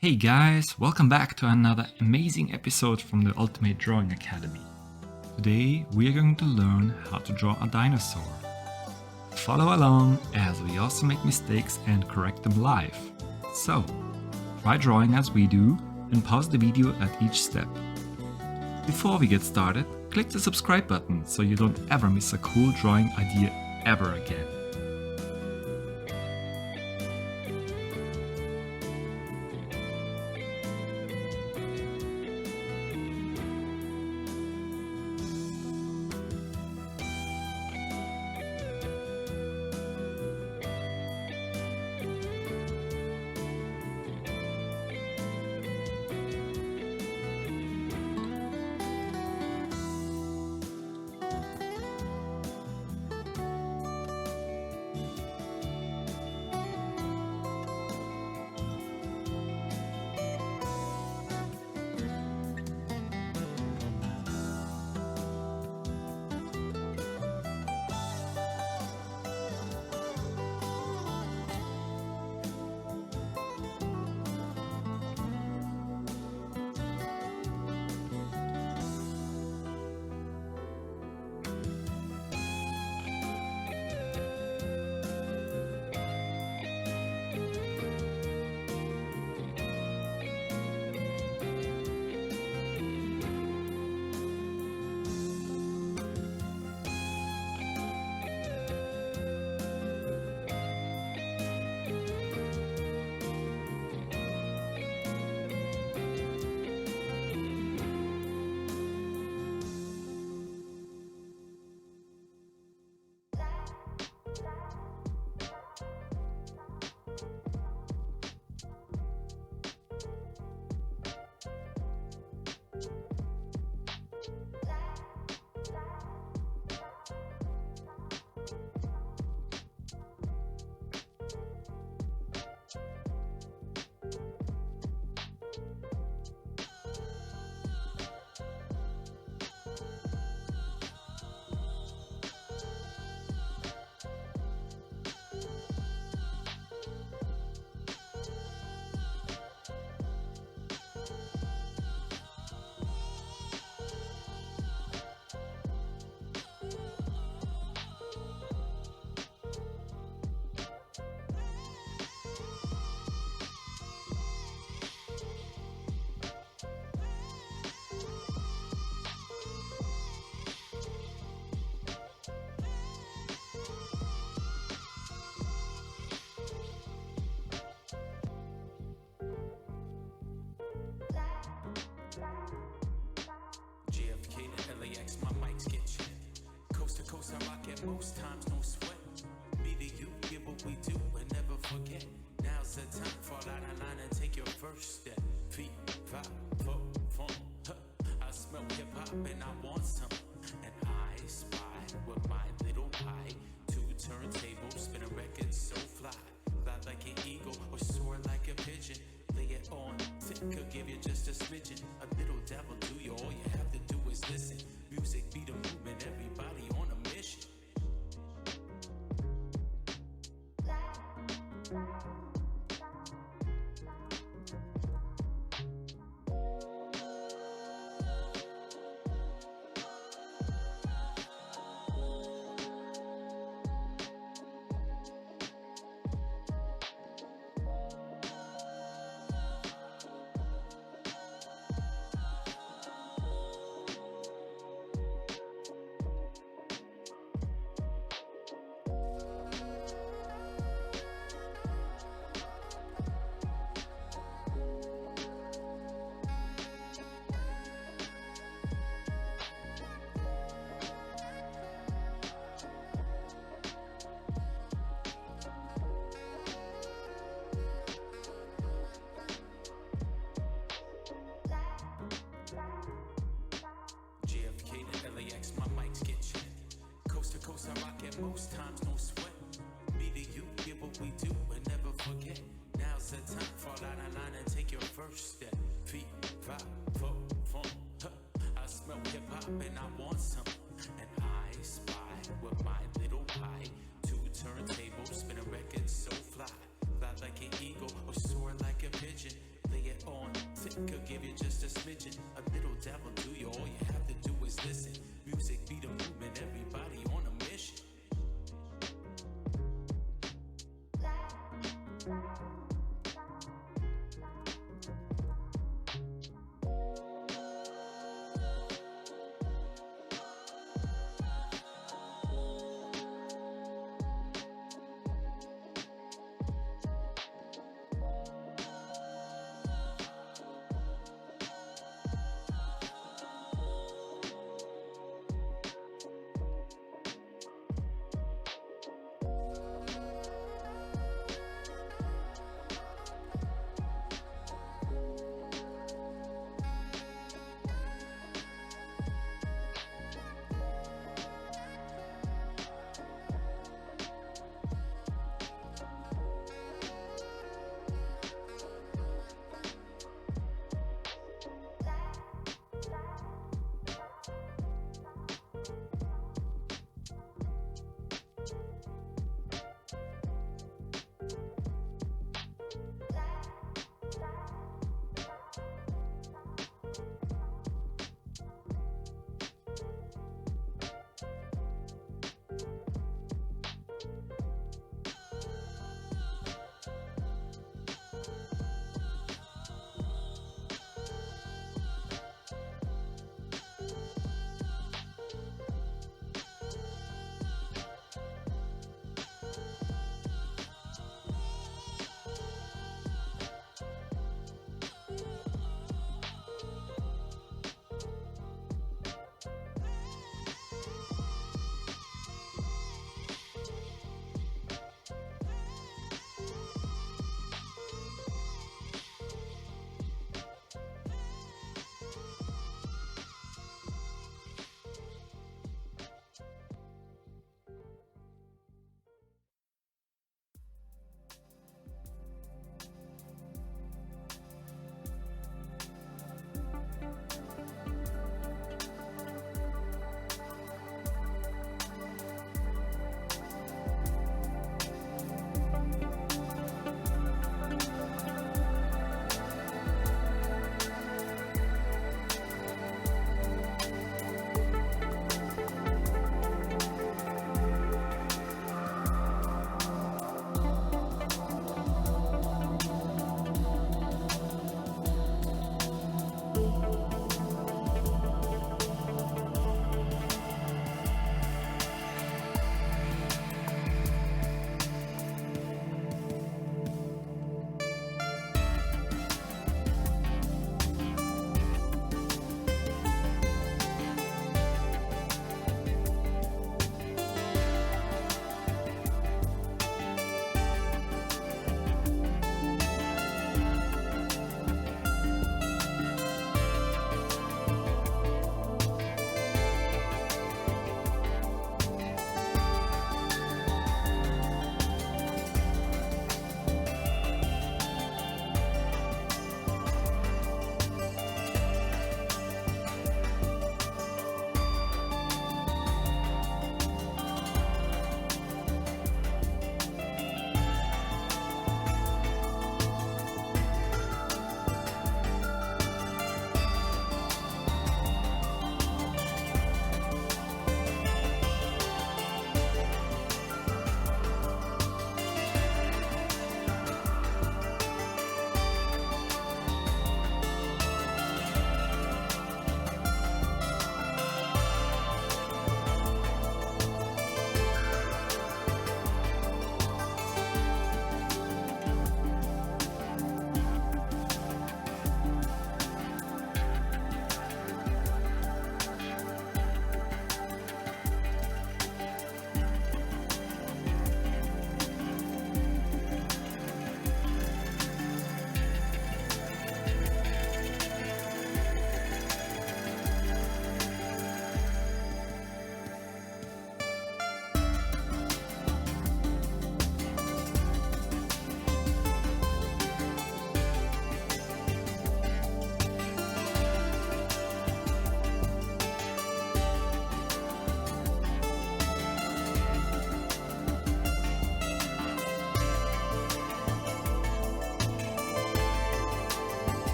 Hey guys, welcome back to another amazing episode from the Ultimate Drawing Academy. Today we are going to learn how to draw a dinosaur. Follow along as we also make mistakes and correct them live. So, try drawing as we do and pause the video at each step. Before we get started, click the subscribe button so you don't ever miss a cool drawing idea ever again. Most times no sweat. Me to you, get what we do and never forget. Now's the time, fall out of line and take your first step. Feet, 5, 4, 4. I smell hip hop and I want some. And I spy with my little pie. 2 turntables, spin a record so fly. Fly like an eagle or soar like a pigeon. Lay it on thick, could give you just a smidgen. A little devil do you, all you have to do is listen. Music be the movement, everybody on a mission. Most times no sweat. Me to you, get what we do and never forget. Now's the time, fall out of line and take your first step. Feet, 5, 4, 4. I smell hip hop and I want some. And I spy with my little pie. 2 turntables, spin a record so fly. Fly like an eagle or soar like a pigeon. Lay it Could give you just a smidgen, a little dabble to you. All you have to do is listen. Music be the movement, everybody on a mission.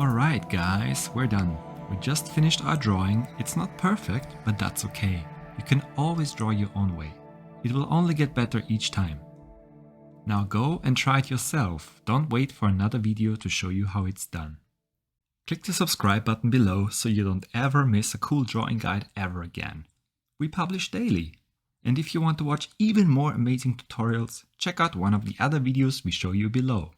Alright guys, we're done. We just finished our drawing. It's not perfect, but that's okay. You can always draw your own way. It will only get better each time. Now go and try it yourself. Don't wait for another video to show you how it's done. Click the subscribe button below so you don't ever miss a cool drawing guide ever again. We publish daily. And if you want to watch even more amazing tutorials, check out one of the other videos we show you below.